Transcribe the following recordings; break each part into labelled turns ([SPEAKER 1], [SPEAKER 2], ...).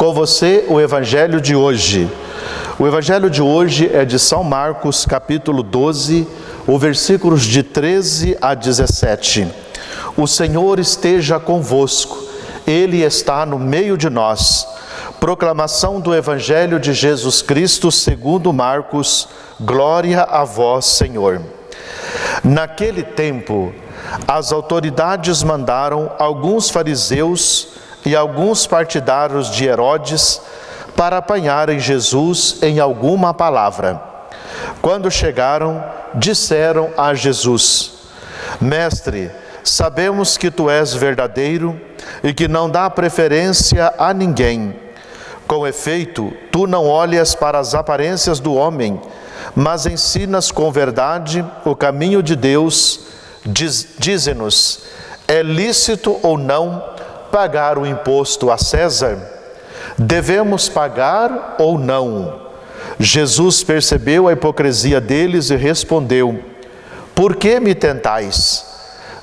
[SPEAKER 1] Com você, o Evangelho de hoje. O Evangelho de hoje é de São Marcos, capítulo 12, os versículos de 13 a 17. O Senhor esteja convosco, Ele está no meio de nós. Proclamação do Evangelho de Jesus Cristo segundo Marcos. Glória a vós, Senhor. Naquele tempo, as autoridades mandaram alguns fariseus e alguns partidários de Herodes para apanharem Jesus em alguma palavra. Quando chegaram, disseram a Jesus: Mestre, sabemos que tu és verdadeiro e que não dá preferência a ninguém. Com efeito, tu não olhas para as aparências do homem, mas ensinas com verdade o caminho de Deus. Dize-nos, é lícito ou não pagar o imposto a César? Devemos pagar ou não? Jesus percebeu a hipocrisia deles e respondeu: Por que me tentais?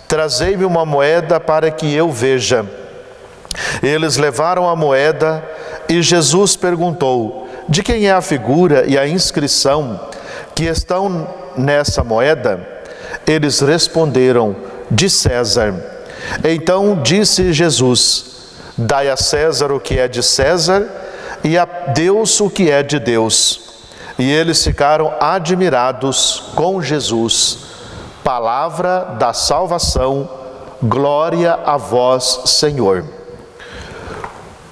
[SPEAKER 1] Trazei-me uma moeda para que eu veja. Eles levaram a moeda e Jesus perguntou: De quem é a figura e a inscrição que estão nessa moeda? Eles responderam: De César. Então disse Jesus: Dai a César o que é de César e a Deus o que é de Deus. E eles ficaram admirados com Jesus. Palavra da salvação, glória a vós, Senhor.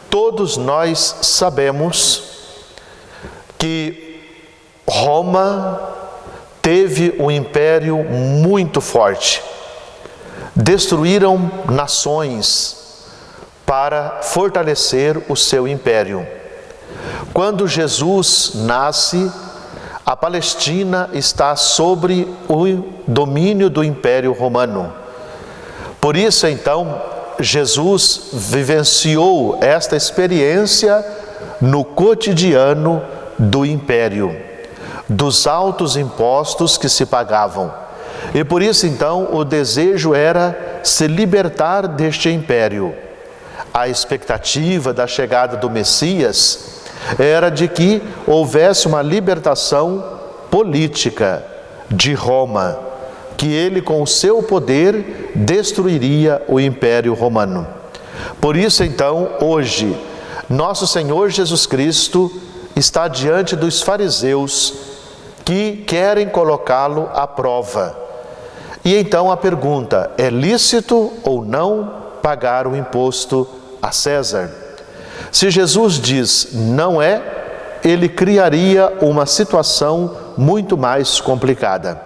[SPEAKER 1] Todos nós sabemos que Roma teve um império muito forte. Destruíram nações para fortalecer o seu império. Quando Jesus nasce, a Palestina está sobre o domínio do Império Romano. Por isso, então, Jesus vivenciou esta experiência no cotidiano do Império, dos altos impostos que se pagavam. E por isso, então, o desejo era se libertar deste império. A expectativa da chegada do Messias era de que houvesse uma libertação política de Roma, que ele, com o seu poder, destruiria o Império Romano. Por isso, então, hoje, nosso Senhor Jesus Cristo está diante dos fariseus que querem colocá-lo à prova. E então a pergunta: é lícito ou não pagar o imposto a César? Se Jesus diz não é, ele criaria uma situação muito mais complicada.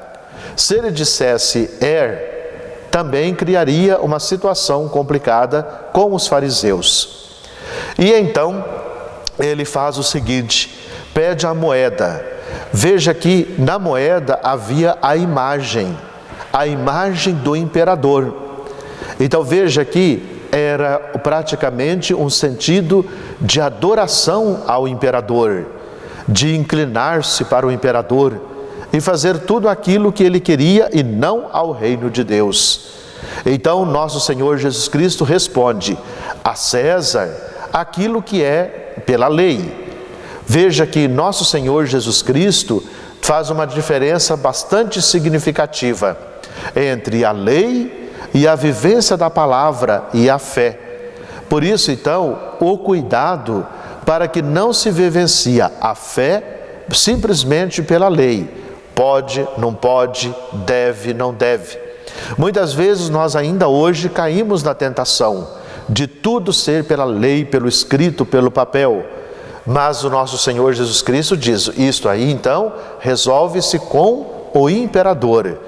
[SPEAKER 1] Se ele dissesse é, também criaria uma situação complicada com os fariseus. E então ele faz o seguinte: pede a moeda. Veja que na moeda havia a imagem do imperador. Então veja que era praticamente um sentido de adoração ao imperador, de inclinar-se para o imperador e fazer tudo aquilo que ele queria e não ao reino de Deus. Então nosso Senhor Jesus Cristo responde: a César aquilo que é pela lei. Veja que nosso Senhor Jesus Cristo faz uma diferença bastante significativa entre a lei e a vivência da palavra e a fé. Por isso, então, o cuidado para que não se vivencia a fé simplesmente pela lei. Pode, não pode, deve, não deve. Muitas vezes nós ainda hoje caímos na tentação de tudo ser pela lei, pelo escrito, pelo papel. Mas o nosso Senhor Jesus Cristo diz: isto aí então resolve-se com o imperador,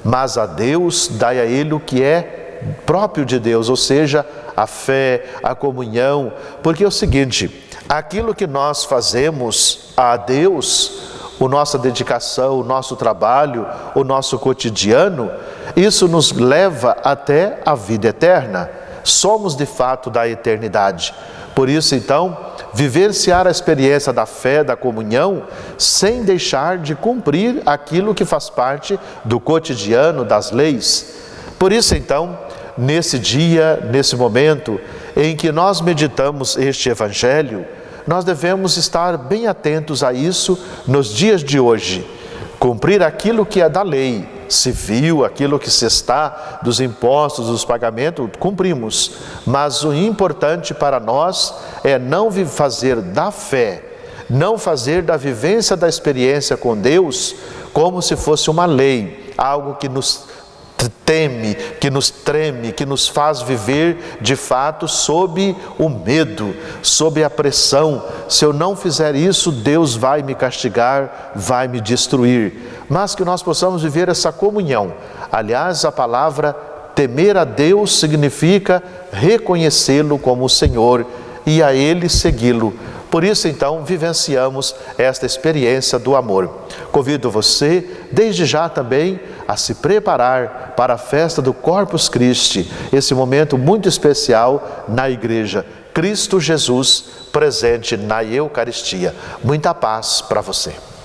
[SPEAKER 1] mas a Deus dai a ele o que é próprio de Deus, ou seja, a fé, a comunhão. Porque é o seguinte: aquilo que nós fazemos a Deus, a nossa dedicação, o nosso trabalho, o nosso cotidiano, isso nos leva até a vida eterna. Somos de fato da eternidade. Por isso, então, vivenciar a experiência da fé, da comunhão, sem deixar de cumprir aquilo que faz parte do cotidiano, das leis. Por isso, então, nesse dia, nesse momento em que nós meditamos este Evangelho, nós devemos estar bem atentos a isso nos dias de hoje. Cumprir aquilo que é da lei civil, aquilo que se está dos impostos, dos pagamentos, cumprimos. Mas o importante para nós é não fazer da fé, não fazer da vivência da experiência com Deus como se fosse uma lei, algo que nos teme, que nos treme, que nos faz viver de fato sob o medo, sob a pressão. Se eu não fizer isso, Deus vai me castigar, vai me destruir. Mas que nós possamos viver essa comunhão. Aliás, a palavra temer a Deus significa reconhecê-lo como o Senhor e a Ele segui-lo. Por isso, então, vivenciamos esta experiência do amor. Convido você, desde já também, a se preparar para a festa do Corpus Christi, esse momento muito especial na igreja. Cristo Jesus presente na Eucaristia. Muita paz para você.